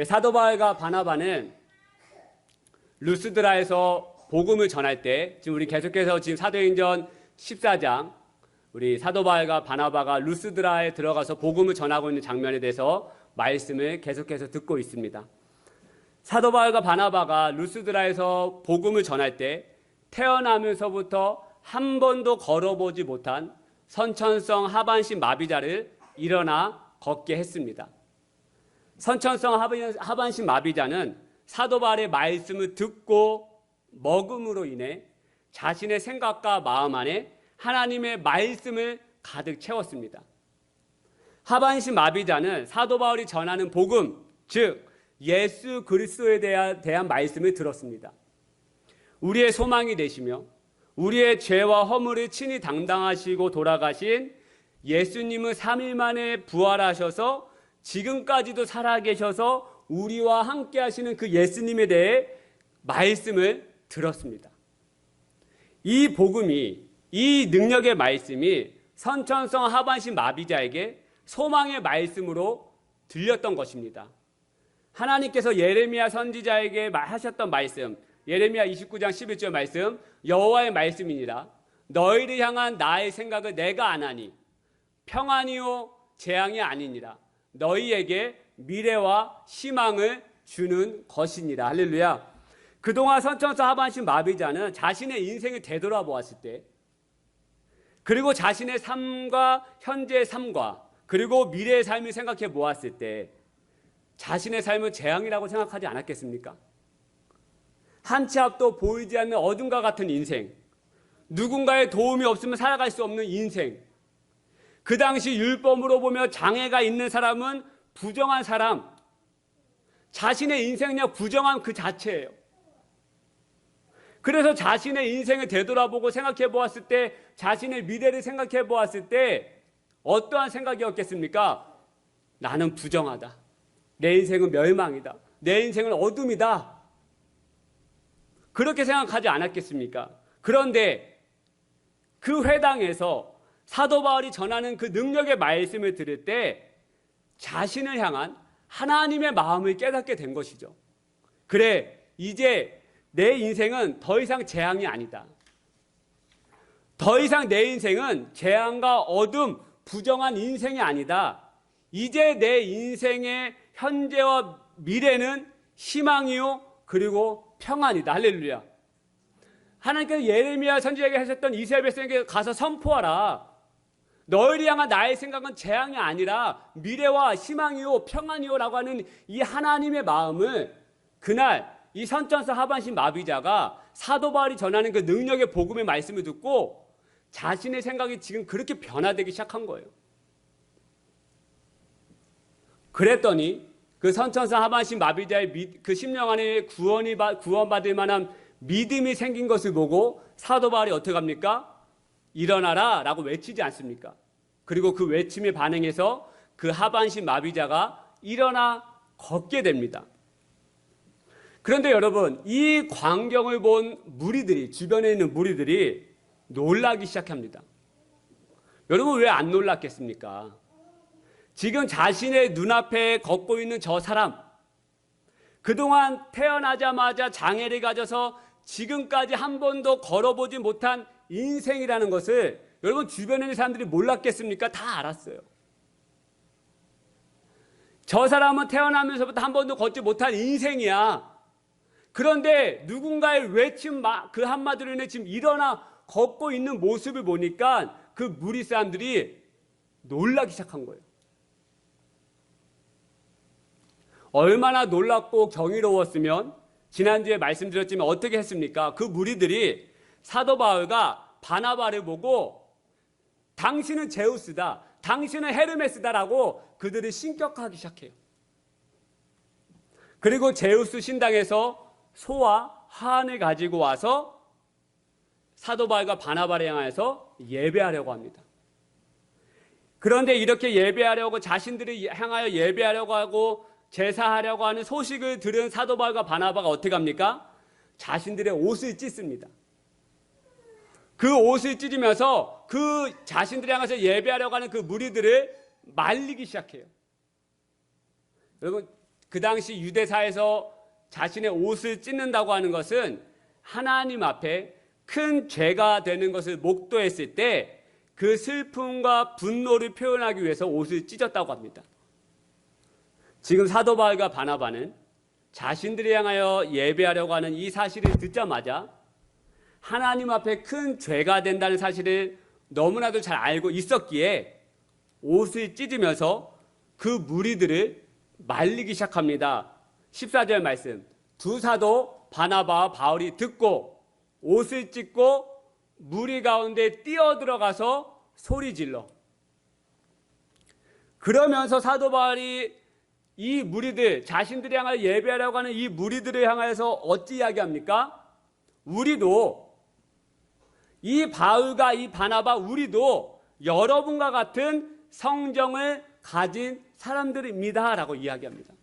사도 바울과 바나바는 루스드라에서 복음을 전할 때, 지금 우리 계속해서 지금 사도행전 14장, 우리 사도 바울과 바나바가 루스드라에 들어가서 복음을 전하고 있는 장면에 대해서 말씀을 계속해서 듣고 있습니다. 사도 바울과 바나바가 루스드라에서 복음을 전할 때 태어나면서부터 한 번도 걸어보지 못한 선천성 하반신 마비자를 일어나 걷게 했습니다. 선천성 하반신 마비자는 사도 바울의 말씀을 듣고 먹음으로 인해 자신의 생각과 마음 안에 하나님의 말씀을 가득 채웠습니다. 하반신 마비자는 사도 바울이 전하는 복음, 즉 예수 그리스도에 대한 말씀을 들었습니다. 우리의 소망이 되시며 우리의 죄와 허물을 친히 담당하시고 돌아가신 예수님은 3일 만에 부활하셔서 지금까지도 살아계셔서 우리와 함께 하시는 그 예수님에 대해 말씀을 들었습니다. 이 복음이, 이 능력의 말씀이 선천성 하반신 마비자에게 소망의 말씀으로 들렸던 것입니다. 하나님께서 예레미야 선지자에게 하셨던 말씀, 예레미야 29장 11절 말씀, 여호와의 말씀이니라. 너희를 향한 나의 생각을 내가 아나니 평안이요 재앙이 아니니라. 너희에게 미래와 희망을 주는 것이니라. 할렐루야. 그동안 선천성 하반신 마비자는 자신의 인생을 되돌아보았을 때, 그리고 자신의 삶과 현재의 삶과 그리고 미래의 삶을 생각해 보았을 때 자신의 삶은 재앙이라고 생각하지 않았겠습니까? 한 치 앞도 보이지 않는 어둠과 같은 인생, 누군가의 도움이 없으면 살아갈 수 없는 인생, 그 당시 율법으로 보며 장애가 있는 사람은 부정한 사람, 자신의 인생이 그냥 부정한 그 자체예요. 그래서 자신의 인생을 되돌아보고 생각해 보았을 때, 자신의 미래를 생각해 보았을 때 어떠한 생각이었겠습니까? 나는 부정하다. 내 인생은 멸망이다. 내 인생은 어둠이다. 그렇게 생각하지 않았겠습니까? 그런데 그 회당에서 사도 바울이 전하는 그 능력의 말씀을 들을 때 자신을 향한 하나님의 마음을 깨닫게 된 것이죠. 그래, 이제 내 인생은 더 이상 재앙이 아니다. 더 이상 내 인생은 재앙과 어둠, 부정한 인생이 아니다. 이제 내 인생의 현재와 미래는 희망이요 그리고 평안이다. 할렐루야. 하나님께서 예레미야 선지자에게 하셨던 이스라엘 백성에게 가서 선포하라. 너희를 향한 나의 생각은 재앙이 아니라 미래와 희망이요 평안이요 라고 하는 이 하나님의 마음을 그날 이 선천성 하반신 마비자가 사도 바울이 전하는 그 능력의 복음의 말씀을 듣고 자신의 생각이 지금 그렇게 변화되기 시작한 거예요. 그랬더니 그 선천성 하반신 마비자의 그 심령 안에 구원받을 만한 믿음이 생긴 것을 보고 사도 바울이 어떻게 합니까? 일어나라 라고 외치지 않습니까? 그리고 그 외침에 반응해서 그 하반신 마비자가 일어나 걷게 됩니다. 그런데 여러분, 이 광경을 본 무리들이, 주변에 있는 무리들이 놀라기 시작합니다. 여러분, 왜 안 놀랐겠습니까? 지금 자신의 눈앞에 걷고 있는 저 사람, 그동안 태어나자마자 장애를 가져서 지금까지 한 번도 걸어보지 못한 인생이라는 것을 여러분 주변에 있는 사람들이 몰랐겠습니까? 다 알았어요. 저 사람은 태어나면서부터 한 번도 걷지 못한 인생이야. 그런데 누군가의 외침 그 한마디로 인해 지금 일어나 걷고 있는 모습을 보니까 그 무리 사람들이 놀라기 시작한 거예요. 얼마나 놀랍고 경이로웠으면 지난주에 말씀드렸지만 어떻게 했습니까? 그 무리들이 사도 바울과 바나바를 보고 당신은 제우스다, 당신은 헤르메스다라고 그들을 신격화하기 시작해요. 그리고 제우스 신당에서 소와 한을 가지고 와서 사도 바울과 바나바를 향해서 예배하려고 합니다. 그런데 이렇게 예배하려고, 자신들이 향하여 예배하려고 하고 제사하려고 하는 소식을 들은 사도 바울과 바나바가 어떻게 합니까? 자신들의 옷을 찢습니다. 그 옷을 찢으면서 그 자신들이 향해서 예배하려고 하는 그 무리들을 말리기 시작해요. 여러분, 그 당시 유대사에서 자신의 옷을 찢는다고 하는 것은 하나님 앞에 큰 죄가 되는 것을 목도했을 때 그 슬픔과 분노를 표현하기 위해서 옷을 찢었다고 합니다. 지금 사도 바울과 바나바는 자신들이 향하여 예배하려고 하는 이 사실을 듣자마자 하나님 앞에 큰 죄가 된다는 사실을 너무나도 잘 알고 있었기에 옷을 찢으면서 그 무리들을 말리기 시작합니다. 14절 말씀, 두 사도 바나바와 바울이 듣고 옷을 찢고 무리 가운데 뛰어들어가서 소리질러. 그러면서 사도 바울이 이 무리들, 자신들이 향하여 예배하려고 하는 이 무리들을 향해서 어찌 이야기합니까? 우리도, 이 바울과 이 바나바 우리도 여러분과 같은 성정을 가진 사람들입니다 라고 이야기합니다.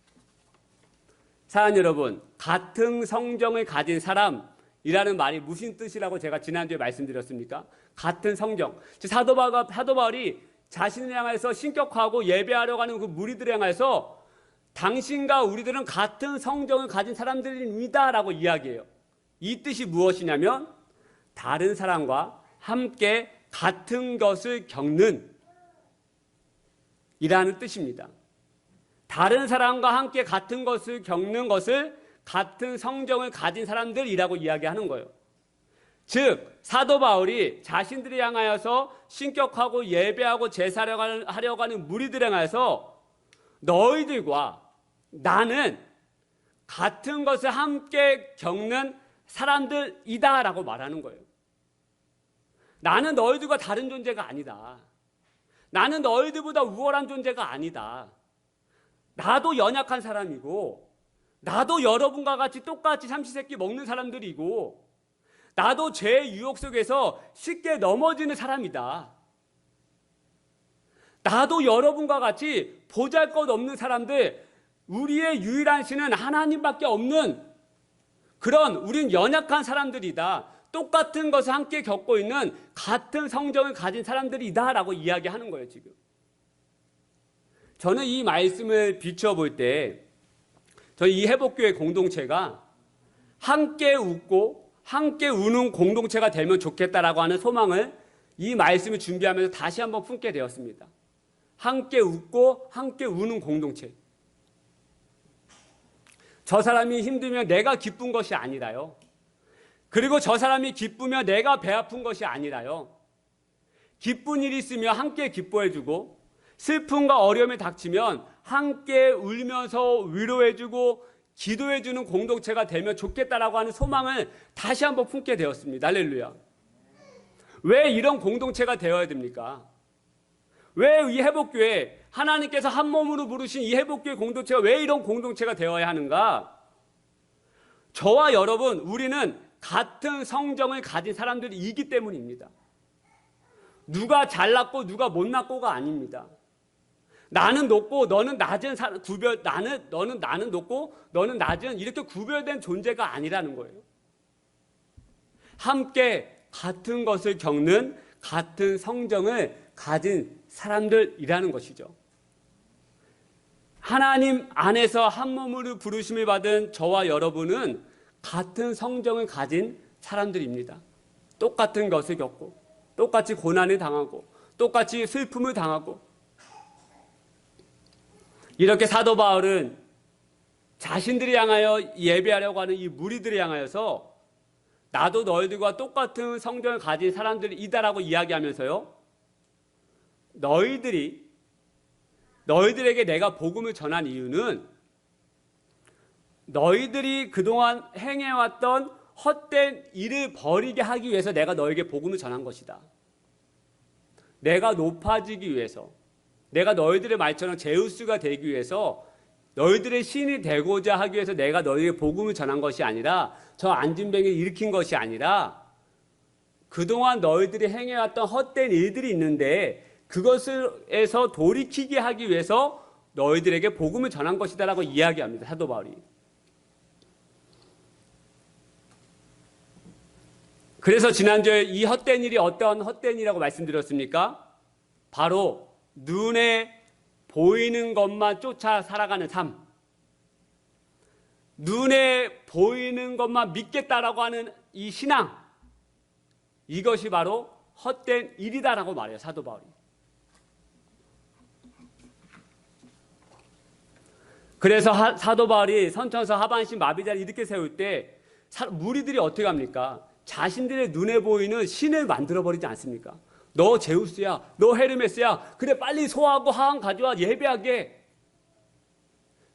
사랑하는 여러분, 같은 성정을 가진 사람이라는 말이 무슨 뜻이라고 제가 지난주에 말씀드렸습니까? 같은 성정. 사도 바울이 자신을 향해서 신격화하고 예배하려고 하는 그 무리들을 향해서 당신과 우리들은 같은 성정을 가진 사람들입니다 라고 이야기해요. 이 뜻이 무엇이냐면 다른 사람과 함께 같은 것을 겪는 이라는 뜻입니다. 다른 사람과 함께 같은 것을 겪는 것을 같은 성정을 가진 사람들이라고 이야기하는 거예요. 즉 사도 바울이 자신들이 향하여서 신격하고 예배하고 제사하려고 하는 무리들에 향해서 너희들과 나는 같은 것을 함께 겪는 사람들이다 라고 말하는 거예요. 나는 너희들과 다른 존재가 아니다. 나는 너희들보다 우월한 존재가 아니다. 나도 연약한 사람이고 나도 여러분과 같이 똑같이 삼시세끼 먹는 사람들이고 나도 죄의 유혹 속에서 쉽게 넘어지는 사람이다. 나도 여러분과 같이 보잘것없는 사람들, 우리의 유일한 신은 하나님밖에 없는 그런 우린 연약한 사람들이다. 똑같은 것을 함께 겪고 있는 같은 성정을 가진 사람들이다 라고 이야기하는 거예요. 지금 저는 이 말씀을 비춰볼 때 저희 이 회복교회 공동체가 함께 웃고 함께 우는 공동체가 되면 좋겠다라고 하는 소망을 이 말씀을 준비하면서 다시 한번 품게 되었습니다. 함께 웃고 함께 우는 공동체. 저 사람이 힘들면 내가 기쁜 것이 아니라요. 그리고 저 사람이 기쁘면 내가 배 아픈 것이 아니라요. 기쁜 일이 있으면 함께 기뻐해주고 슬픔과 어려움이 닥치면 함께 울면서 위로해주고 기도해주는 공동체가 되면 좋겠다라고 하는 소망을 다시 한번 품게 되었습니다. 할렐루야. 왜 이런 공동체가 되어야 됩니까? 왜 이 회복교회, 하나님께서 한 몸으로 부르신 이 회복교회 공동체가 왜 이런 공동체가 되어야 하는가? 저와 여러분, 우리는 같은 성정을 가진 사람들이기 때문입니다. 누가 잘났고 누가 못났고가 아닙니다. 나는 높고 너는 낮은 구별, 나는 높고 너는 낮은 이렇게 구별된 존재가 아니라는 거예요. 함께 같은 것을 겪는 같은 성정을 가진 사람들이라는 것이죠. 하나님 안에서 한 몸으로 부르심을 받은 저와 여러분은 같은 성정을 가진 사람들입니다. 똑같은 것을 겪고 똑같이 고난을 당하고 똑같이 슬픔을 당하고 이렇게 사도 바울은 자신들이 향하여 예배하려고 하는 이 무리들을 향하여서 나도 너희들과 똑같은 성정을 가진 사람들이다라고 이야기하면서요. 너희들에게 내가 복음을 전한 이유는 너희들이 그동안 행해왔던 헛된 일을 버리게 하기 위해서 내가 너에게 복음을 전한 것이다. 내가 높아지기 위해서, 내가 너희들의 말처럼 제우스가 되기 위해서, 너희들의 신이 되고자 하기 위해서 내가 너희에게 복음을 전한 것이 아니라 저 안진뱅이를 일으킨 것이 아니라 그동안 너희들이 행해왔던 헛된 일들이 있는데 그것에서 돌이키게 하기 위해서 너희들에게 복음을 전한 것이다 라고 이야기합니다. 사도 바울이. 그래서 지난주에 이 헛된 일이 어떤 헛된 일이라고 말씀드렸습니까? 바로 눈에 보이는 것만 쫓아 살아가는 삶. 눈에 보이는 것만 믿겠다라고 하는 이 신앙, 이것이 바로 헛된 일이다라고 말해요, 사도 바울이. 그래서 사도 바울이 선천서 하반신 마비자를 이렇게 세울 때 무리들이 어떻게 합니까? 자신들의 눈에 보이는 신을 만들어버리지 않습니까? 너 제우스야, 너 헤르메스야, 그래 빨리 소하고 하한 가져와 예배하게.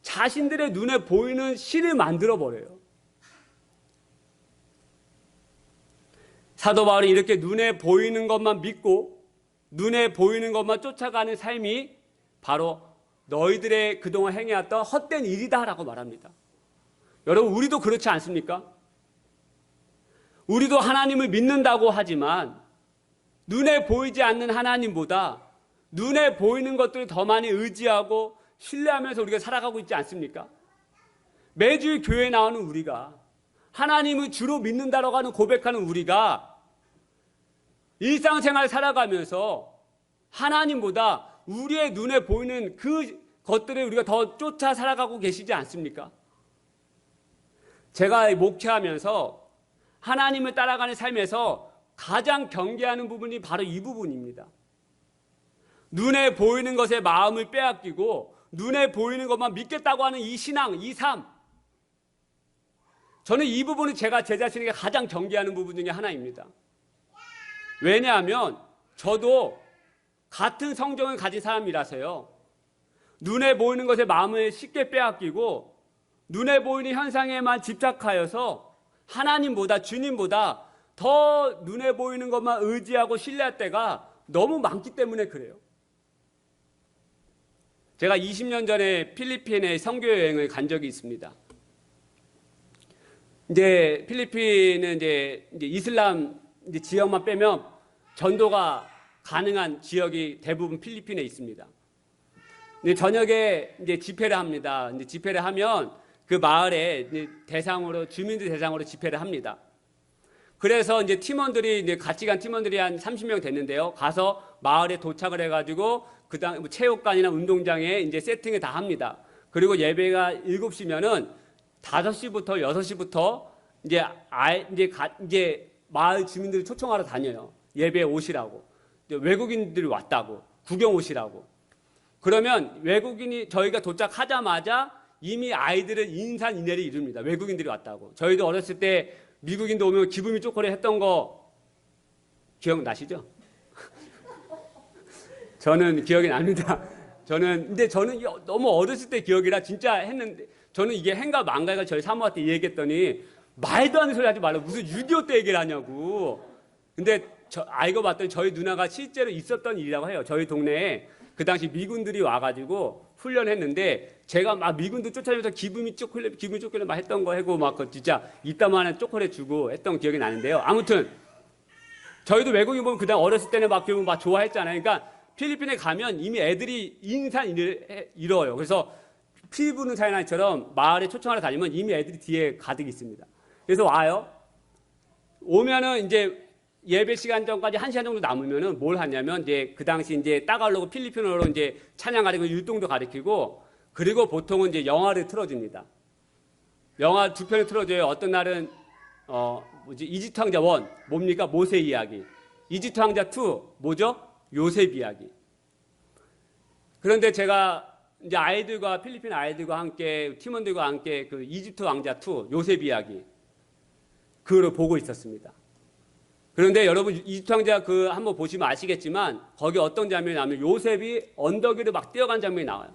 자신들의 눈에 보이는 신을 만들어버려요. 사도 바울이 이렇게 눈에 보이는 것만 믿고 눈에 보이는 것만 쫓아가는 삶이 바로 너희들의 그동안 행해왔던 헛된 일이다라고 말합니다. 여러분, 우리도 그렇지 않습니까? 우리도 하나님을 믿는다고 하지만 눈에 보이지 않는 하나님보다 눈에 보이는 것들을 더 많이 의지하고 신뢰하면서 우리가 살아가고 있지 않습니까? 매주 교회에 나오는 우리가, 하나님을 주로 믿는다라고 하는 고백하는 우리가 일상생활 살아가면서 하나님보다 우리의 눈에 보이는 그 것들을 우리가 더 쫓아 살아가고 계시지 않습니까? 제가 목회하면서 하나님을 따라가는 삶에서 가장 경계하는 부분이 바로 이 부분입니다. 눈에 보이는 것에 마음을 빼앗기고 눈에 보이는 것만 믿겠다고 하는 이 신앙, 이 삶. 저는 이 부분은 제가 제 자신에게 가장 경계하는 부분 중에 하나입니다. 왜냐하면 저도 같은 성정을 가진 사람이라서요. 눈에 보이는 것에 마음을 쉽게 빼앗기고 눈에 보이는 현상에만 집착하여서 하나님보다, 주님보다 더 눈에 보이는 것만 의지하고 신뢰할 때가 너무 많기 때문에 그래요. 제가 20년 전에 필리핀에 선교 여행을 간 적이 있습니다. 이제 필리핀은 이제 이슬람 지역만 빼면 전도가 가능한 지역이 대부분 필리핀에 있습니다. 근데 저녁에 이제 집회를 합니다. 이제 집회를 하면 그 마을에 이제 대상으로, 주민들 대상으로 집회를 합니다. 그래서 이제 팀원들이, 이제 같이 간 팀원들이 한 30명 됐는데요. 가서 마을에 도착을 해가지고 그다음 체육관이나 운동장에 이제 세팅을 다 합니다. 그리고 예배가 7시면은 5시부터 6시부터 이제 마을 주민들을 초청하러 다녀요. 예배에 오시라고. 외국인들이 왔다고. 구경 오시라고. 그러면 외국인이, 저희가 도착하자마자 이미 아이들은 인산인해를 이룹니다. 외국인들이 왔다고. 저희도 어렸을 때 미국인도 오면 기분이 쪼그려 했던 거 기억나시죠? 저는 기억이 납니다. 근데 저는 너무 어렸을 때 기억이라 진짜 했는데, 저는 이게 행가 망가가 저희 사모한테 얘기했더니 말도 안 되는 소리 하지 말라고, 무슨 6.25 때 얘기를 하냐고. 근데 알고 봤더니 저희 누나가 실제로 있었던 일이라고 해요. 저희 동네에 그 당시 미군들이 와가지고 훈련했는데 제가 막 미군들 쫓아내면서 기분이 쪼클레 막 했던 거 하고 막 진짜 이따만한 초콜릿 주고 했던 기억이 나는데요. 아무튼 저희도 외국인 보면 그다음 어렸을 때는 막 기분 막 좋아했잖아요. 그러니까 필리핀에 가면 이미 애들이 인산인해를 이뤄요. 그래서 피 부는 사나이처럼 마을에 초청하러 다니면 이미 애들이 뒤에 가득 있습니다. 그래서 와요. 오면은 이제 예배 시간 전까지 1시간 정도 남으면은 뭘 하냐면 이제 그 당시 이제 따갈로그 필리핀어로 이제 찬양 가리고 율동도 가리키고, 그리고 보통은 이제 영화를 틀어줍니다. 영화 2편을 틀어줘요. 어떤 날은 이집트 왕자 1 뭡니까? 모세 이야기. 이집트 왕자 2 뭐죠? 요셉 이야기. 그런데 제가 이제 아이들과, 필리핀 아이들과 함께, 팀원들과 함께 그 이집트 왕자 2 요셉 이야기 그거를 보고 있었습니다. 그런데 여러분 이집트 왕자 그 한번 보시면 아시겠지만 거기 어떤 장면이 나오면 요셉이 언덕 위를 막 뛰어간 장면이 나와요.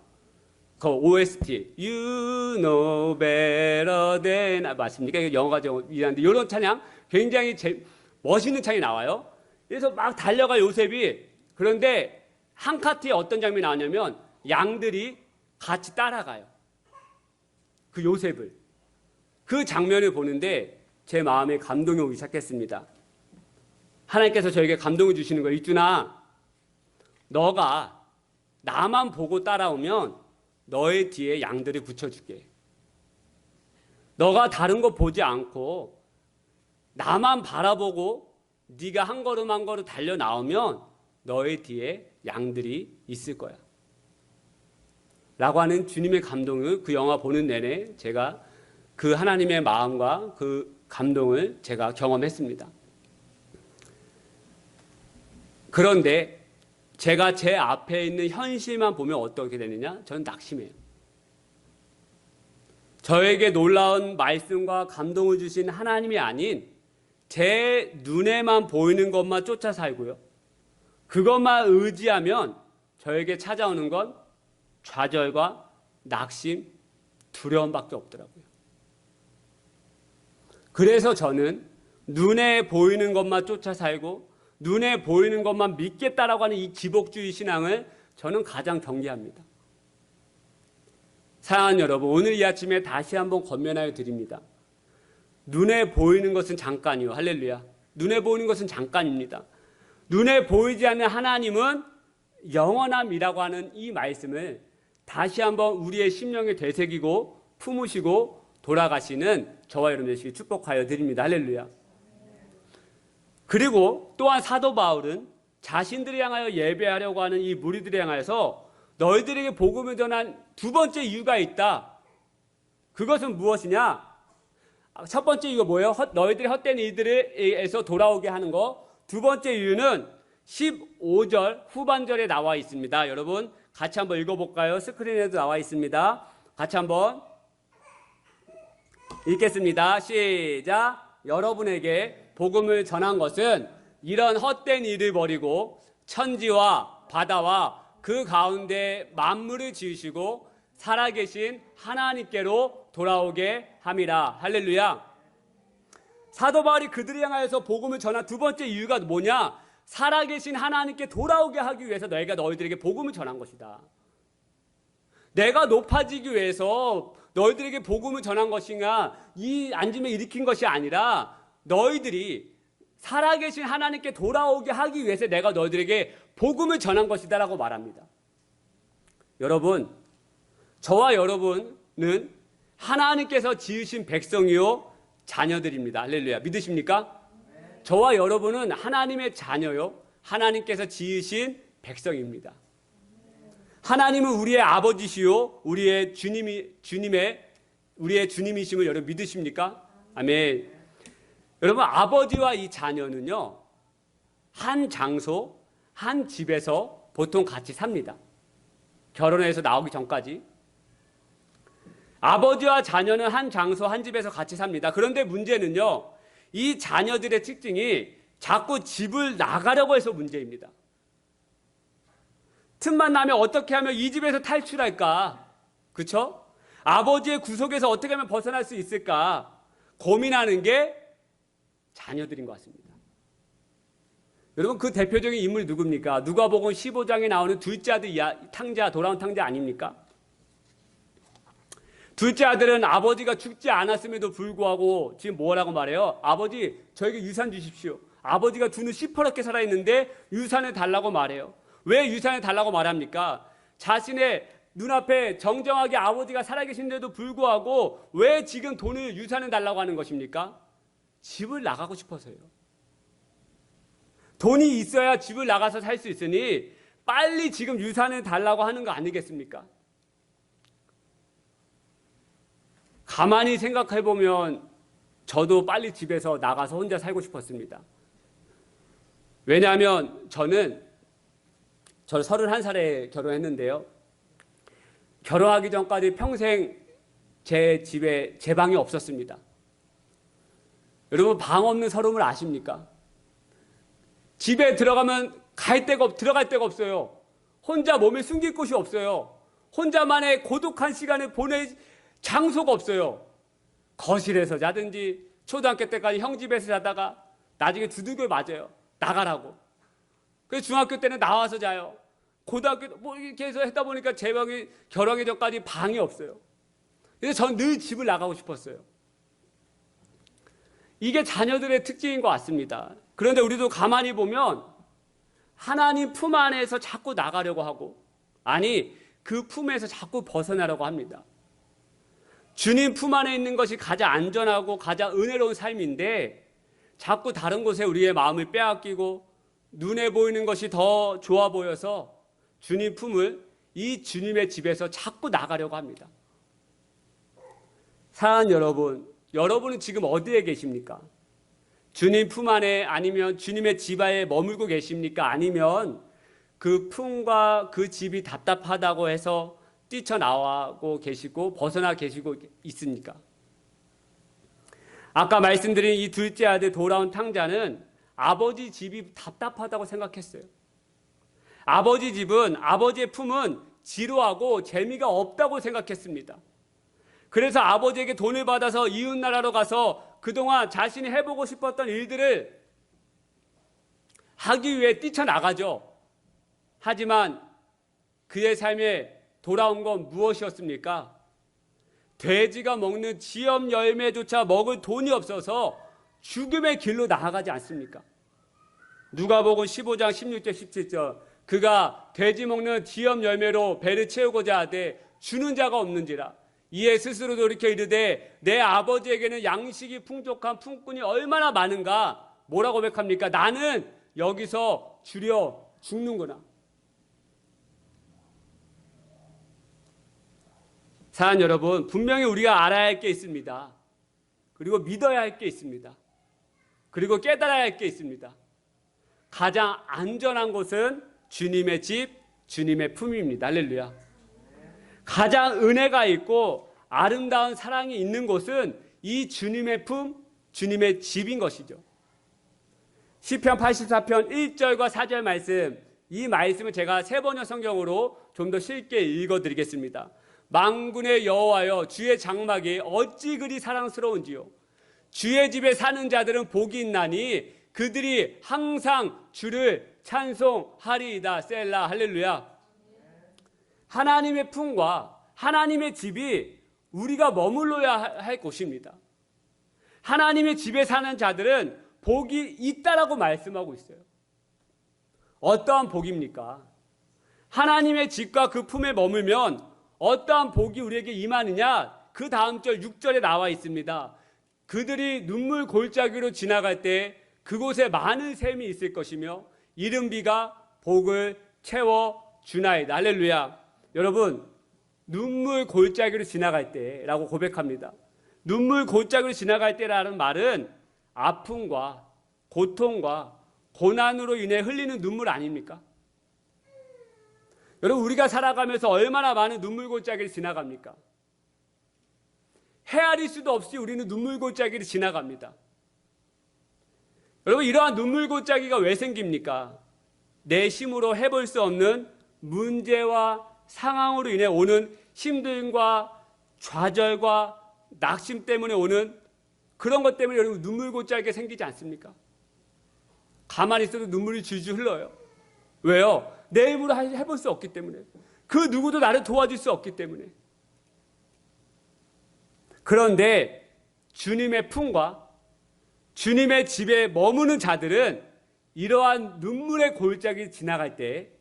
그 OST You know better than, 맞습니까? 영어가 좀 이해하는데 이런 찬양 굉장히 멋있는 찬양이 나와요. 그래서 막 달려가 요셉이. 그런데 한 카트에 어떤 장면이 나오냐면 양들이 같이 따라가요. 그 요셉을. 그 장면을 보는데 제 마음에 감동이 오기 시작했습니다. 하나님께서 저에게 감동을 주시는 거예요. 이준아, 너가 나만 보고 따라오면 너의 뒤에 양들을 붙여줄게. 너가 다른 거 보지 않고 나만 바라보고 네가 한 걸음 한 걸음 달려 나오면 너의 뒤에 양들이 있을 거야. 라고 하는 주님의 감동을 그 영화 보는 내내 제가 그 하나님의 마음과 그 감동을 제가 경험했습니다. 그런데 제가 제 앞에 있는 현실만 보면 어떻게 되느냐? 저는 낙심해요. 저에게 놀라운 말씀과 감동을 주신 하나님이 아닌 제 눈에만 보이는 것만 쫓아 살고요. 그것만 의지하면 저에게 찾아오는 건 좌절과 낙심, 두려움밖에 없더라고요. 그래서 저는 눈에 보이는 것만 쫓아 살고 눈에 보이는 것만 믿겠다라고 하는 이 기복주의 신앙을 저는 가장 경계합니다. 사랑하는 여러분, 오늘 이 아침에 다시 한번 권면하여 드립니다. 눈에 보이는 것은 잠깐이요. 할렐루야. 눈에 보이는 것은 잠깐입니다. 눈에 보이지 않는 하나님은 영원함이라고 하는 이 말씀을 다시 한번 우리의 심령에 되새기고 품으시고 돌아가시는 저와 여러분 되시길 축복하여 드립니다. 할렐루야. 그리고 또한 사도 바울은 자신들이 향하여 예배하려고 하는 이 무리들이 향하여서 너희들에게 복음을 전한 두 번째 이유가 있다. 그것은 무엇이냐? 첫 번째 이유가 뭐예요? 너희들이 헛된 이들에서 돌아오게 하는 거. 두 번째 이유는 15절 후반절에 나와 있습니다. 여러분 같이 한번 읽어볼까요? 스크린에도 나와 있습니다. 같이 한번 읽겠습니다. 시작. 여러분에게 복음을 전한 것은 이런 헛된 일을 버리고 천지와 바다와 그 가운데 만물을 지으시고 살아계신 하나님께로 돌아오게 함이라. 할렐루야. 사도 바울이 그들을 향하여서 복음을 전한 두 번째 이유가 뭐냐? 살아계신 하나님께 돌아오게 하기 위해서 내가 너희들에게 복음을 전한 것이다. 내가 높아지기 위해서 너희들에게 복음을 전한 것인가, 이 앉음을 일으킨 것이 아니라 너희들이 살아계신 하나님께 돌아오게 하기 위해서 내가 너희들에게 복음을 전한 것이다 라고 말합니다. 여러분, 저와 여러분은 하나님께서 지으신 백성이요 자녀들입니다. 할렐루야. 믿으십니까? 저와 여러분은 하나님의 자녀요 하나님께서 지으신 백성입니다. 하나님은 우리의 아버지시요 우리의 주님이심을 여러분 믿으십니까? 아멘. 여러분, 아버지와 이 자녀는요 한 장소 한 집에서 보통 같이 삽니다. 결혼해서 나오기 전까지 아버지와 자녀는 한 장소 한 집에서 같이 삽니다. 그런데 문제는요, 이 자녀들의 특징이 자꾸 집을 나가려고 해서 문제입니다. 틈만 나면 어떻게 하면 이 집에서 탈출할까? 그렇죠? 아버지의 구속에서 어떻게 하면 벗어날 수 있을까? 고민하는 게 자녀들인 것 같습니다. 여러분, 그 대표적인 인물이 누굽니까? 누가복음 15장에 나오는 둘째 아들 탕자, 돌아온 탕자 아닙니까? 둘째 아들은 아버지가 죽지 않았음에도 불구하고 지금 뭐라고 말해요? 아버지, 저에게 유산 주십시오. 아버지가 두 눈 시퍼렇게 살아있는데 유산을 달라고 말해요. 왜 유산을 달라고 말합니까? 자신의 눈앞에 정정하게 아버지가 살아계신데도 불구하고 왜 지금 돈을 유산을 달라고 하는 것입니까? 집을 나가고 싶어서요. 돈이 있어야 집을 나가서 살 수 있으니 빨리 지금 유산을 달라고 하는 거 아니겠습니까? 가만히 생각해보면 저도 빨리 집에서 나가서 혼자 살고 싶었습니다. 왜냐하면 저는 31살에 결혼했는데요. 결혼하기 전까지 평생 제 집에 제 방이 없었습니다. 여러분, 방 없는 서름을 아십니까? 집에 들어가면 들어갈 데가 없어요. 혼자 몸에 숨길 곳이 없어요. 혼자만의 고독한 시간을 보낼 장소가 없어요. 거실에서 자든지 초등학교 때까지 형 집에서 자다가 나중에 두들겨 맞아요. 나가라고. 그래서 중학교 때는 나와서 자요. 고등학교 뭐 이렇게 해서 했다 보니까 제 방이 결혼하기 전까지 방이 없어요. 그래서 전 늘 집을 나가고 싶었어요. 이게 자녀들의 특징인 것 같습니다. 그런데 우리도 가만히 보면 하나님 품 안에서 자꾸 나가려고 하고, 아니 그 품에서 자꾸 벗어나려고 합니다. 주님 품 안에 있는 것이 가장 안전하고 가장 은혜로운 삶인데 자꾸 다른 곳에 우리의 마음을 빼앗기고 눈에 보이는 것이 더 좋아 보여서 주님 품을 이 주님의 집에서 자꾸 나가려고 합니다. 사랑하는 여러분, 여러분은 지금 어디에 계십니까? 주님 품 안에, 아니면 주님의 집 안에 머물고 계십니까? 아니면 그 품과 그 집이 답답하다고 해서 뛰쳐나가고 계시고 벗어나 계시고 있습니까? 아까 말씀드린 이 둘째 아들 돌아온 탕자는 아버지 집이 답답하다고 생각했어요. 아버지 집은, 아버지의 품은 지루하고 재미가 없다고 생각했습니다. 그래서 아버지에게 돈을 받아서 이웃나라로 가서 그동안 자신이 해보고 싶었던 일들을 하기 위해 뛰쳐나가죠. 하지만 그의 삶에 돌아온 건 무엇이었습니까? 돼지가 먹는 지엽 열매조차 먹을 돈이 없어서 죽음의 길로 나아가지 않습니까? 누가복음 15장 16절 17절, 그가 돼지 먹는 지엽 열매로 배를 채우고자 하되 주는 자가 없는지라. 이에 스스로 돌이켜 이르되 내 아버지에게는 양식이 풍족한 품꾼이 얼마나 많은가. 뭐라고 고백합니까? 나는 여기서 주려 죽는구나. 사랑하는 여러분, 분명히 우리가 알아야 할 게 있습니다. 그리고 믿어야 할 게 있습니다. 그리고 깨달아야 할 게 있습니다. 가장 안전한 곳은 주님의 집, 주님의 품입니다. 할렐루야. 가장 은혜가 있고 아름다운 사랑이 있는 곳은 이 주님의 품, 주님의 집인 것이죠. 시편 84편 1절과 4절 말씀, 이 말씀을 제가 세번역 성경으로 좀 더 쉽게 읽어드리겠습니다. 만군의 여호와여, 주의 장막이 어찌 그리 사랑스러운지요. 주의 집에 사는 자들은 복이 있나니 그들이 항상 주를 찬송하리이다. 셀라. 할렐루야. 하나님의 품과 하나님의 집이 우리가 머물러야 할 곳입니다. 하나님의 집에 사는 자들은 복이 있다라고 말씀하고 있어요. 어떠한 복입니까? 하나님의 집과 그 품에 머물면 어떠한 복이 우리에게 임하느냐? 그 다음 절 6절에 나와 있습니다. 그들이 눈물 골짜기로 지나갈 때 그곳에 많은 샘이 있을 것이며 이른 비가 복을 채워 주나이다. 할렐루야. 여러분, 눈물 골짜기로 지나갈 때라고 고백합니다. 눈물 골짜기로 지나갈 때라는 말은 아픔과 고통과 고난으로 인해 흘리는 눈물 아닙니까? 여러분, 우리가 살아가면서 얼마나 많은 눈물 골짜기를 지나갑니까? 헤아릴 수도 없이 우리는 눈물 골짜기를 지나갑니다. 여러분, 이러한 눈물 골짜기가 왜 생깁니까? 내 힘으로 해볼 수 없는 문제와 상황으로 인해 오는 힘듦과 좌절과 낙심 때문에 오는 그런 것 때문에 여러분 눈물 골짜기가 생기지 않습니까? 가만히 있어도 눈물이 줄줄 흘러요. 왜요? 내 힘으로 해볼 수 없기 때문에. 그 누구도 나를 도와줄 수 없기 때문에. 그런데 주님의 품과 주님의 집에 머무는 자들은 이러한 눈물의 골짜기 지나갈 때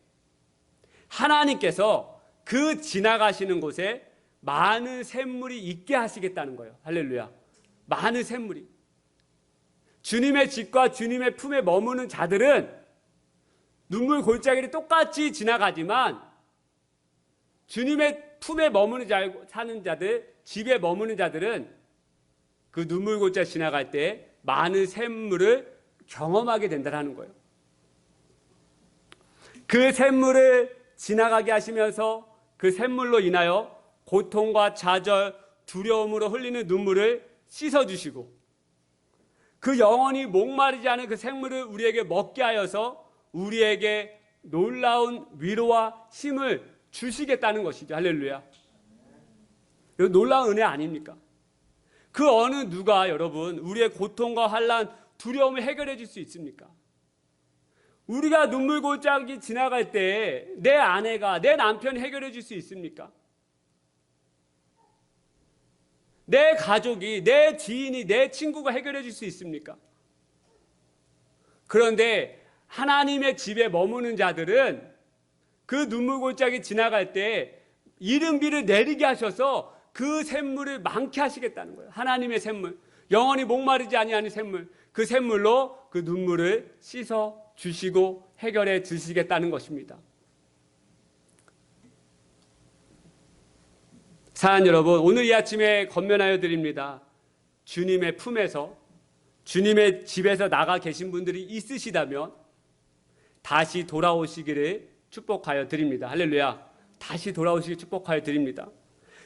하나님께서 그 지나가시는 곳에 많은 샘물이 있게 하시겠다는 거예요. 할렐루야. 많은 샘물이. 주님의 집과 주님의 품에 머무는 자들은 눈물 골짜기를 똑같이 지나가지만 주님의 품에 머무는 사는 자들, 집에 머무는 자들은 그 눈물 골짜기 지나갈 때 많은 샘물을 경험하게 된다는 거예요. 그 샘물을 지나가게 하시면서 그 샘물로 인하여 고통과 좌절, 두려움으로 흘리는 눈물을 씻어주시고 그 영원히 목마르지 않은 그 샘물을 우리에게 먹게 하여서 우리에게 놀라운 위로와 힘을 주시겠다는 것이죠. 할렐루야. 이거 놀라운 은혜 아닙니까? 그 어느 누가 여러분 우리의 고통과 환난, 두려움을 해결해 줄 수 있습니까? 우리가 눈물 골짜기 지나갈 때 내 아내가, 내 남편이 해결해 줄 수 있습니까? 내 가족이, 내 지인이, 내 친구가 해결해 줄 수 있습니까? 그런데 하나님의 집에 머무는 자들은 그 눈물 골짜기 지나갈 때 이른 비를 내리게 하셔서 그 샘물을 많게 하시겠다는 거예요. 하나님의 샘물, 영원히 목마르지 아니하는 샘물, 그 샘물로 그 눈물을 씻어 주시고 해결해 주시겠다는 것입니다. 사랑하는 여러분, 오늘 이 아침에 권면하여 드립니다. 주님의 품에서, 주님의 집에서 나가 계신 분들이 있으시다면 다시 돌아오시기를 축복하여 드립니다. 할렐루야. 다시 돌아오시기를 축복하여 드립니다.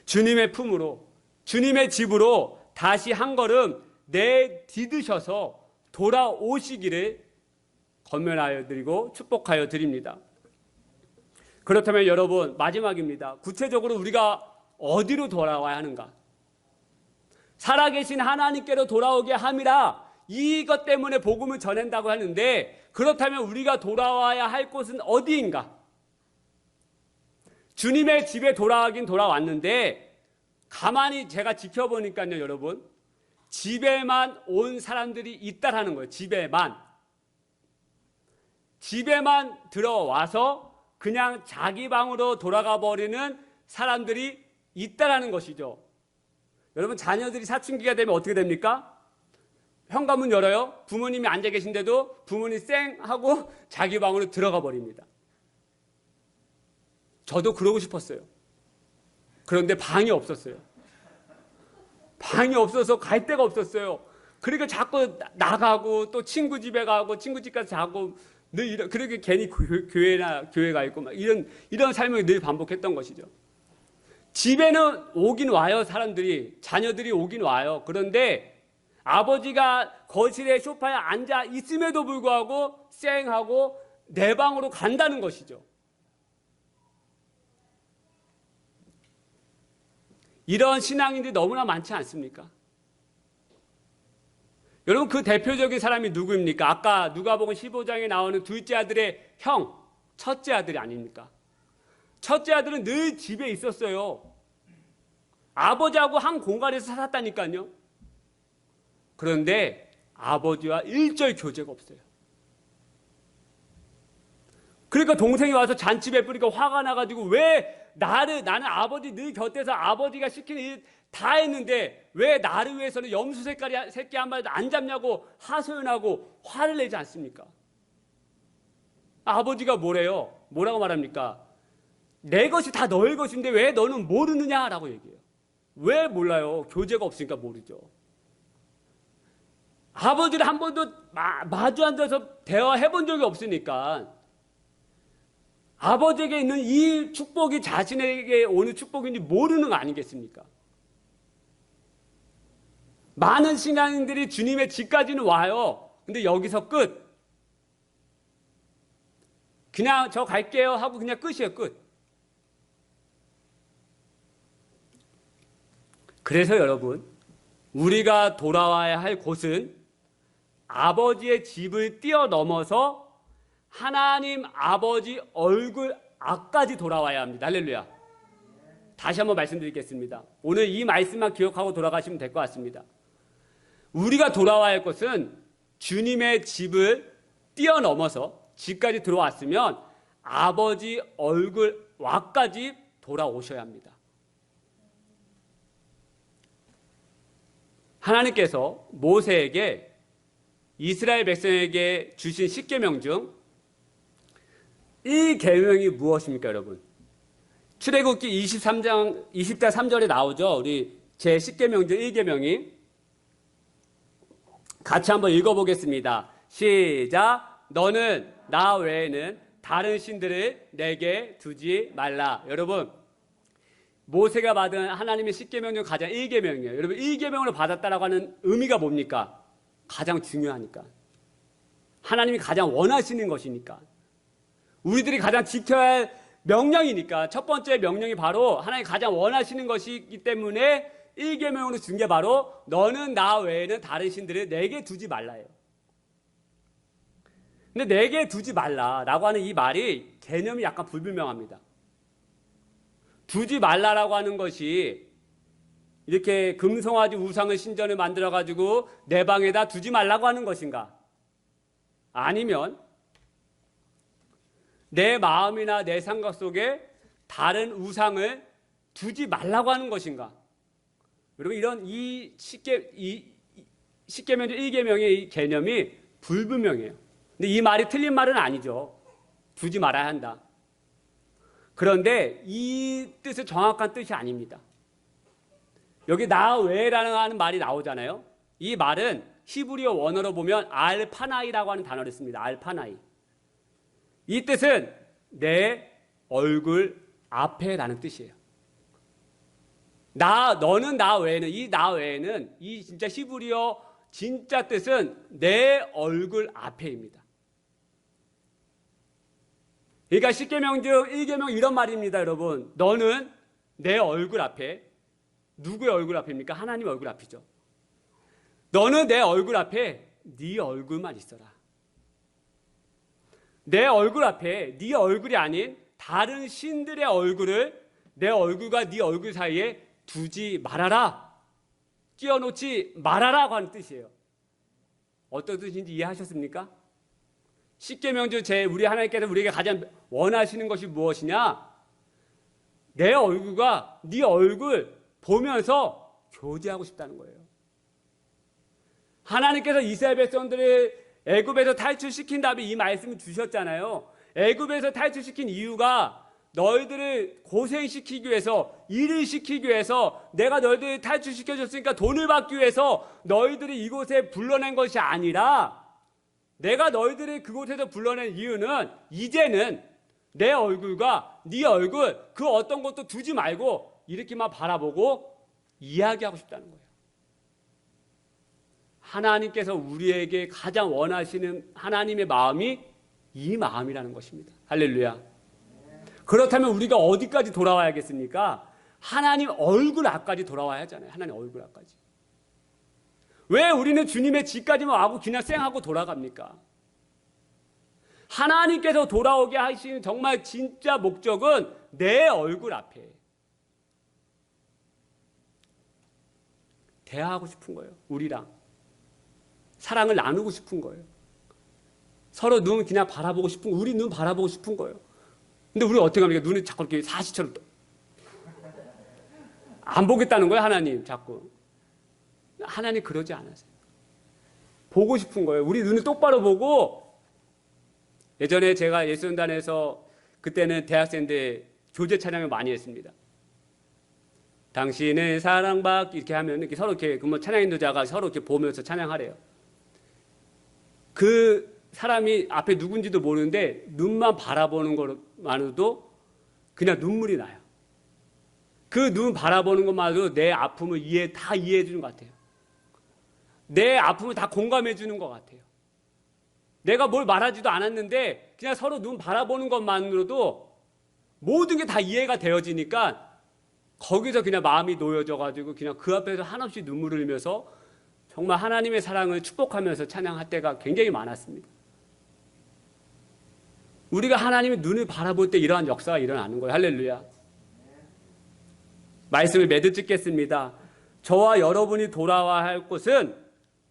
주님의 품으로, 주님의 집으로 다시 한 걸음 내디드셔서 돌아오시기를 권면하여 드리고 축복하여 드립니다. 그렇다면 여러분, 마지막입니다. 구체적으로 우리가 어디로 돌아와야 하는가? 살아계신 하나님께로 돌아오게 함이라 이것 때문에 복음을 전한다고 하는데, 그렇다면 우리가 돌아와야 할 곳은 어디인가? 주님의 집에 돌아가긴 돌아왔는데 가만히 제가 지켜보니까요, 여러분, 집에만 온 사람들이 있다라는 거예요. 집에만 들어와서 그냥 자기 방으로 돌아가 버리는 사람들이 있다라는 것이죠. 여러분, 자녀들이 사춘기가 되면 어떻게 됩니까? 현관문 열어요. 부모님이 앉아 계신데도 부모님 쌩 하고 자기 방으로 들어가 버립니다. 저도 그러고 싶었어요. 그런데 방이 없었어요. 방이 없어서 갈 데가 없었어요. 그러니까 자꾸 나가고 또 친구 집에 가고 친구 집 가서 자고 늘 이런, 그렇게 괜히 교회 가 있고 막 이런 삶을 늘 반복했던 것이죠. 집에는 오긴 와요. 사람들이, 자녀들이 오긴 와요. 그런데 아버지가 거실에 소파에 앉아 있음에도 불구하고 쌩하고 내 방으로 간다는 것이죠. 이런 신앙인들이 너무나 많지 않습니까? 여러분, 그 대표적인 사람이 누구입니까? 아까 누가복음 15장에 나오는 둘째 아들의 형, 첫째 아들이 아닙니까? 첫째 아들은 늘 집에 있었어요. 아버지하고 한 공간에서 살았다니까요. 그런데 아버지와 일절 교제가 없어요. 그러니까 동생이 와서 잔치 베푸니까 화가 나가지고, 왜 나는 아버지 늘 곁에서 아버지가 시키는 일 다 했는데 왜 나를 위해서는 염소 새끼 한 마리도 안 잡냐고 하소연하고 화를 내지 않습니까? 아버지가 뭐라고 말합니까? 내 것이 다 너의 것인데 왜 너는 모르느냐라고 얘기해요. 왜 몰라요? 교제가 없으니까 모르죠. 아버지를 한 번도 마주 앉아서 대화해 본 적이 없으니까 아버지에게 있는 이 축복이 자신에게 오는 축복인지 모르는 거 아니겠습니까? 많은 신앙인들이 주님의 집까지는 와요. 근데 여기서 끝. 그냥 저 갈게요 하고 그냥 끝이에요. 끝. 그래서 여러분, 우리가 돌아와야 할 곳은 아버지의 집을 뛰어넘어서 하나님 아버지 얼굴 앞까지 돌아와야 합니다. 할렐루야. 다시 한번 말씀드리겠습니다. 오늘 이 말씀만 기억하고 돌아가시면 될 것 같습니다. 우리가 돌아와야 할 곳은 주님의 집을 뛰어넘어서 집까지 들어왔으면 아버지 얼굴 앞까지 돌아오셔야 합니다. 하나님께서 모세에게 이스라엘 백성에게 주신 10계명 중 이 계명이 무엇입니까, 여러분? 출애굽기 20장 3절에 나오죠. 우리 제 10계명 중 1계명이. 같이 한번 읽어보겠습니다. 시작. 너는 나 외에는 다른 신들을 내게 두지 말라. 여러분, 모세가 받은 하나님의 10계명 중 가장 1계명이에요. 여러분, 1계명을 받았다라고 하는 의미가 뭡니까? 가장 중요하니까. 하나님이 가장 원하시는 것이니까. 우리들이 가장 지켜야 할 명령이니까. 첫 번째 명령이 바로 하나님이 가장 원하시는 것이기 때문에 1계명으로 준 게 바로 너는 나 외에는 다른 신들을 내게 두지 말라예요. 근데 내게 두지 말라라고 하는 이 말이 개념이 약간 불분명합니다. 두지 말라라고 하는 것이 이렇게 금송아지 우상의 신전을 만들어가지고 내 방에다 두지 말라고 하는 것인가? 아니면 내 마음이나 내 생각 속에 다른 우상을 두지 말라고 하는 것인가? 여러분, 이런 이 10계명 중 1계명의 이 개념이 불분명해요. 근데 이 말이 틀린 말은 아니죠. 두지 말아야 한다. 그런데 이 뜻은 정확한 뜻이 아닙니다. 여기 나 외라는 말이 나오잖아요. 이 말은 히브리어 원어로 보면 알파나이라고 하는 단어를 씁니다. 알파나이. 이 뜻은 내 얼굴 앞에라는 뜻이에요. 너는 나 외에는, 이 나 외에는, 이 진짜 히브리어 진짜 뜻은 내 얼굴 앞에입니다. 그러니까 10계명 중 1계명 이런 말입니다, 여러분. 너는 내 얼굴 앞에, 누구의 얼굴 앞입니까? 하나님 얼굴 앞이죠. 너는 내 얼굴 앞에 네 얼굴만 있어라. 내 얼굴 앞에 네 얼굴이 아닌 다른 신들의 얼굴을 내 얼굴과 네 얼굴 사이에 두지 말아라. 끼워놓지 말아라고 하는 뜻이에요. 어떤 뜻인지 이해하셨습니까? 십계명 중 우리 하나님께서 우리에게 가장 원하시는 것이 무엇이냐? 내 얼굴과 네 얼굴 보면서 교제하고 싶다는 거예요. 하나님께서 이스라엘 백성들을 애굽에서 탈출시킨 다음에 이 말씀을 주셨잖아요. 애굽에서 탈출시킨 이유가 너희들을 고생시키기 위해서, 일을 시키기 위해서, 내가 너희들을 탈출시켜줬으니까 돈을 받기 위해서 너희들을 이곳에 불러낸 것이 아니라, 내가 너희들을 그곳에서 불러낸 이유는 이제는 내 얼굴과 네 얼굴 그 어떤 것도 두지 말고 이렇게만 바라보고 이야기하고 싶다는 거예요. 하나님께서 우리에게 가장 원하시는 하나님의 마음이 이 마음이라는 것입니다. 할렐루야. 그렇다면 우리가 어디까지 돌아와야겠습니까? 하나님 얼굴 앞까지 돌아와야 하잖아요. 하나님 얼굴 앞까지. 왜 우리는 주님의 집까지만 와고 그냥 쌩하고 돌아갑니까? 하나님께서 돌아오게 하시는 정말 진짜 목적은 내 얼굴 앞에 대화하고 싶은 거예요. 우리랑 사랑을 나누고 싶은 거예요. 서로 눈 그냥 바라보고 싶은 거예요. 우리 눈 바라보고 싶은 거예요. 근데 우리 어떻게 합니까? 눈이 자꾸 이렇게 사시처럼 안 보겠다는 거예요. 하나님 자꾸. 하나님 그러지 않으세요. 보고 싶은 거예요. 우리 눈을 똑바로 보고. 예전에 제가 예수연단에서 그때는 대학생들 교제 찬양을 많이 했습니다. 당신은 사랑받 이렇게 하면 이렇게 서로 이렇게 그러면 찬양 인도자가 서로 이렇게 보면서 찬양하래요. 그 사람이 앞에 누군지도 모르는데 눈만 바라보는 것만으로도 그냥 눈물이 나요. 그 눈 바라보는 것만으로도 내 아픔을 다 이해해 주는 것 같아요. 내 아픔을 다 공감해 주는 것 같아요. 내가 뭘 말하지도 않았는데 그냥 서로 눈 바라보는 것만으로도 모든 게 다 이해가 되어지니까 거기서 그냥 마음이 놓여져가지고 그냥 그 앞에서 한없이 눈물을 흘리면서 정말 하나님의 사랑을 축복하면서 찬양할 때가 굉장히 많았습니다. 우리가 하나님의 눈을 바라볼 때 이러한 역사가 일어나는 거예요. 할렐루야. 말씀을 매듭 짓겠습니다. 저와 여러분이 돌아와야 할 곳은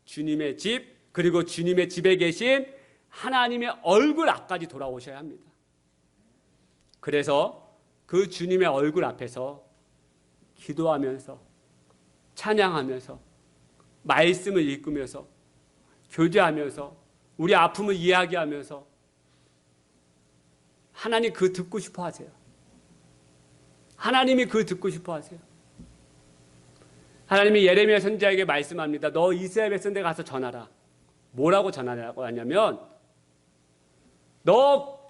주님의 집, 그리고 주님의 집에 계신 하나님의 얼굴 앞까지 돌아오셔야 합니다. 그래서 그 주님의 얼굴 앞에서 기도하면서 찬양하면서 말씀을 읽으면서 교제하면서 우리 아픔을 이야기하면서 하나님 그 듣고 싶어 하세요. 하나님이 그 듣고 싶어 하세요. 하나님이 예레미야 선지자에게 말씀합니다. 너 이스라엘 백성들에 가서 전하라. 뭐라고 전하라고 하냐면 너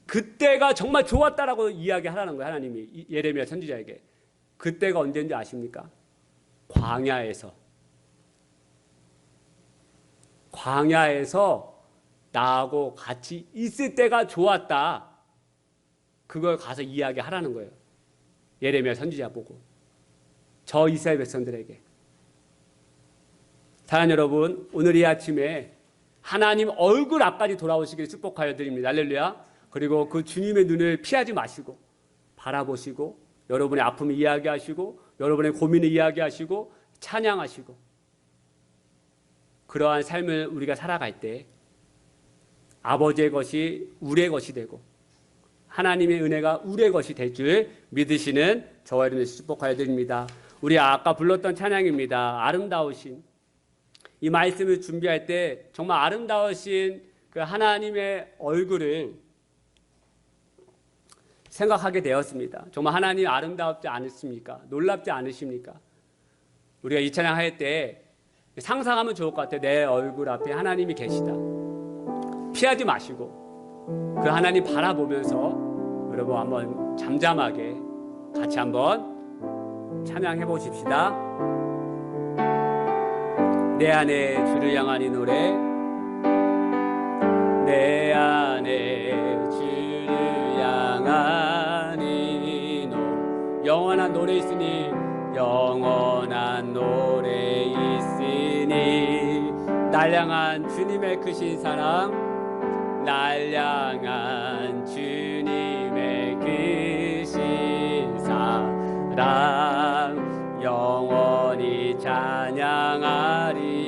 그때가 정말 좋았다라고 이야기하라는 거예요. 하나님이 예레미야 선지자에게. 그때가 언제인지 아십니까? 광야에서 나하고 같이 있을 때가 좋았다. 그걸 가서 이야기하라는 거예요. 예레미야 선지자 보고. 저 이스라엘 백성들에게. 사랑하는 여러분, 오늘 이 아침에 하나님 얼굴 앞까지 돌아오시기를 축복하여 드립니다. 할렐루야. 그리고 그 주님의 눈을 피하지 마시고 바라보시고 여러분의 아픔을 이야기하시고 여러분의 고민을 이야기하시고 찬양하시고 그러한 삶을 우리가 살아갈 때 아버지의 것이 우리의 것이 되고 하나님의 은혜가 우리의 것이 될 줄 믿으시는 저와 여러분을 축복하여 드립니다. 우리 아까 불렀던 찬양입니다. 아름다우신. 이 말씀을 준비할 때 정말 아름다우신 그 하나님의 얼굴을 생각하게 되었습니다. 정말 하나님 아름답지 않으십니까? 놀랍지 않으십니까? 우리가 이 찬양 할 때 상상하면 좋을 것 같아요. 내 얼굴 앞에 하나님이 계시다. 피하지 마시고 그 하나님 바라보면서 여러분 한번 잠잠하게 같이 한번 찬양해 보십시다. 내 안에 주를 향한 이 노래, 내 안에 주를 향한 이 노래, 영원한 노래 있으니, 영원한 노래 있으니, 날 향한 주님의 크신 사랑, 날 향한 주님의 크신 사랑 영원히 찬양하리라.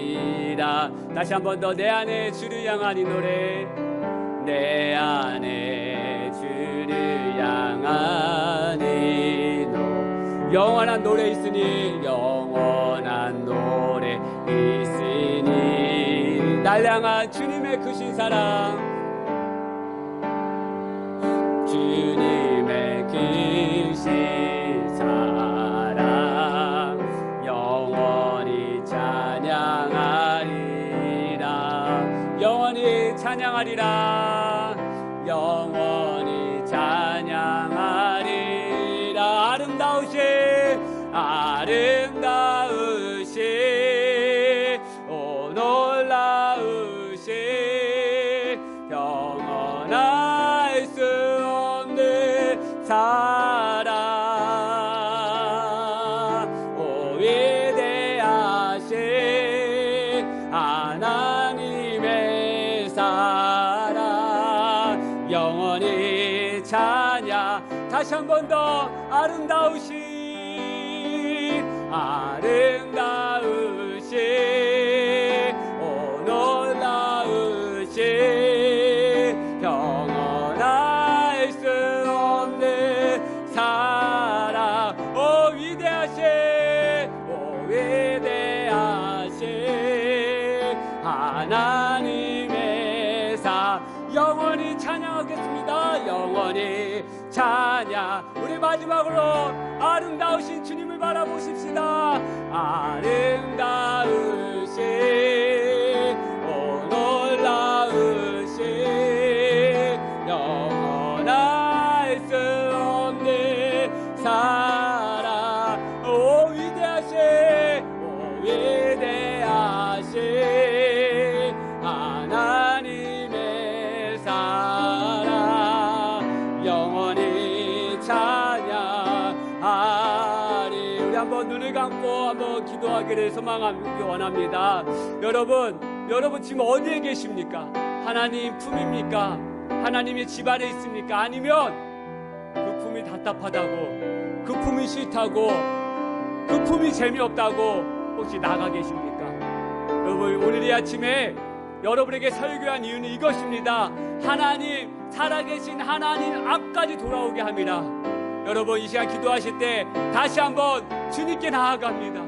다시 한 번 더, 내 안에 주를 향한 이 노래, 내 안에 주를 향한 이 노래, 영원한 노래 있으니, 영원한 노래 있으니, 날 향한 주님의 크신 사랑, 주님의 크신 사랑 영원히 찬양하리라. 영원히 찬양하리라. 영원히 찬양하리라. 아름다우신 아름다우신 오 놀라우신 영원할 수 없는 사랑 오 위대하신 하나님의 사랑 영원히 찬양. 다시 한 번 더, 아름다우신 아름다우신 오 놀라우신 영원할 수 없는 사랑 오 위대하신 하나님의 사 영원히 찬양하겠습니다. 영원히 찬양. 우리 마지막으로 아름다우신 주님을 바라보십시다. 아름다우신 오 놀라우신 영원할 수 없는 사랑 오 위대하신 하나님의 사랑 영원히 찬양하리. 우리 한번 눈을 감고 한번 기도하기를 소망하기 원합니다. 여러분 지금 어디에 계십니까? 하나님 품입니까? 하나님의 집 안에 있습니까? 아니면 그 품이 답답하다고, 그 품이 싫다고, 그 품이 재미없다고 혹시 나가 계십니까? 여러분 오늘 이 아침에 여러분에게 설교한 이유는 이것입니다. 하나님, 살아계신 하나님 앞까지 돌아오게 합니다. 여러분 이 시간 기도하실 때 다시 한번 주님께 나아갑니다.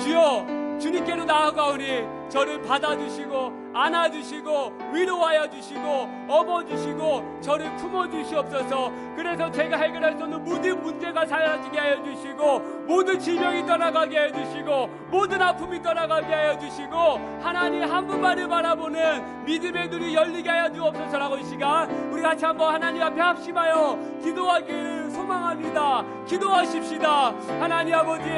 주여, 주님께로 나아가오니 저를 받아주시고 안아주시고 위로하여 주시고 업어주시고 저를 품어주시옵소서. 그래서 제가 해결할 수 없는 모든 문제가 사라지게 하여 주시고 모든 질병이 떠나가게 하여 주시고 모든 아픔이 떠나가게 하여 주시고 하나님 한 분만을 바라보는 믿음의 눈이 열리게 하여 주옵소서라고 이 시간 우리 같이 한번 하나님 앞에 합심하여 기도하기를 소망합니다. 기도하십시다. 하나님 아버지,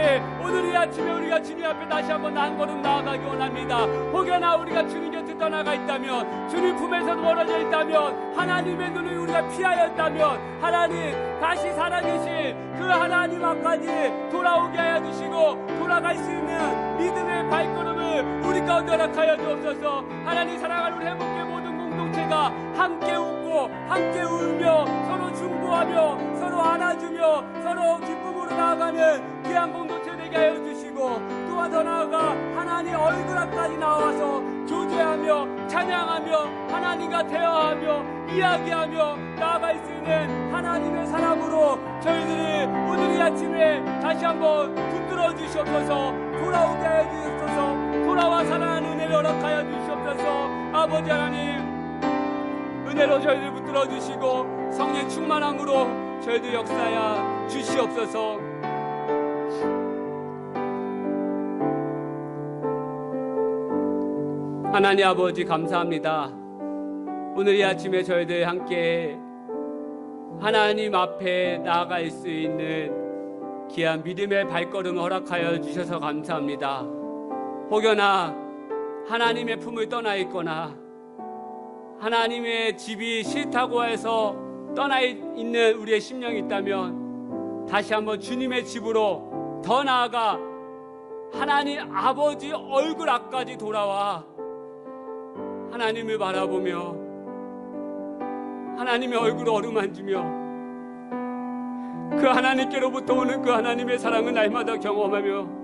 오늘 이 아침에 우리가 주님 앞에 다시 한번 한 걸음 나아가기 원합니다. 혹여나 우리가 주님 곁에 떠나가 있다면, 주님 품에서 멀어져 있다면, 하나님의 눈을 우리가 피하였다면, 하나님 다시 살아계신 그 하나님 앞까지 돌아오게 하여 주시고 돌아갈 수 있는 믿음의 발걸음을 우리 가운데 허락하여 주옵소서. 하나님 사랑하는 우리 행복의 모든 공동체가 함께 웃고 함께 울며 서로 중보하며 서로 안아주며 서로 기쁨으로 나아가는 귀한 공동체 되게 하여 주시고, 또한 더 나아가 하나님 얼굴 앞까지 나와서 교제하며 찬양하며 하나님과 대화하며 이야기하며 나아갈 수 있는 하나님의 사람으로 저희들이 오늘 이 아침에 다시 한번 붙들어 주시옵소서. 돌아오게 하여 주시옵소서. 돌아와 살아나는 은혜를 허락하여 주시옵소서. 아버지 하나님, 은혜로 저희들 붙들어 주시고 성령 충만함으로 저희들 역사하여 주시옵소서. 하나님 아버지 감사합니다. 오늘 이 아침에 저희들 함께 하나님 앞에 나아갈 수 있는 귀한 믿음의 발걸음을 허락하여 주셔서 감사합니다. 혹여나 하나님의 품을 떠나 있거나 하나님의 집이 싫다고 해서 떠나 있는 우리의 심령이 있다면 다시 한번 주님의 집으로 더 나아가 하나님 아버지 얼굴 앞까지 돌아와 하나님을 바라보며 하나님의 얼굴을 어루만지며 그 하나님께로부터 오는 그 하나님의 사랑을 날마다 경험하며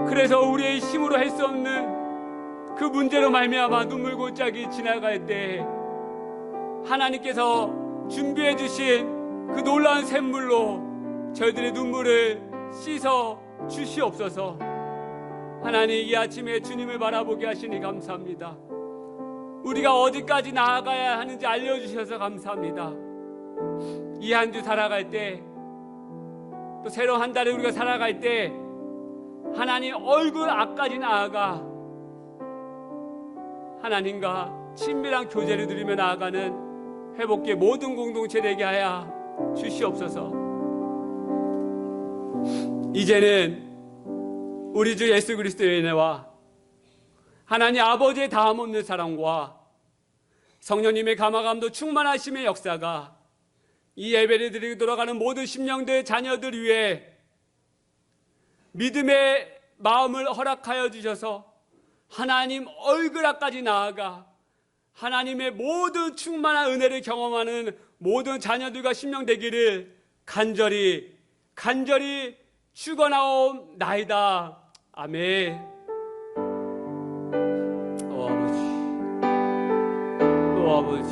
그래서 우리의 힘으로 할 수 없는 그 문제로 말미암아 눈물 골짜기 지나갈 때 하나님께서 준비해 주신 그 놀라운 샘물로 저희들의 눈물을 씻어 주시옵소서. 하나님 이 아침에 주님을 바라보게 하시니 감사합니다. 우리가 어디까지 나아가야 하는지 알려주셔서 감사합니다. 이 한 주 살아갈 때 또 새로운 한 달을 우리가 살아갈 때 하나님 얼굴 앞까지 나아가 하나님과 친밀한 교제를 누리며 나아가는 회복의 모든 공동체 되게 하여 주시옵소서. 이제는 우리 주 예수 그리스도의 은혜와 하나님 아버지의 다함없는 사랑과 성령님의 감화감도 충만하심의 역사가 이 예배를 드리고 돌아가는 모든 심령들 자녀들 위해 믿음의 마음을 허락하여 주셔서 하나님 얼굴 앞까지 나아가 하나님의 모든 충만한 은혜를 경험하는 모든 자녀들과 심령 되기를 간절히 축원하옵나이다. 아멘. 아버지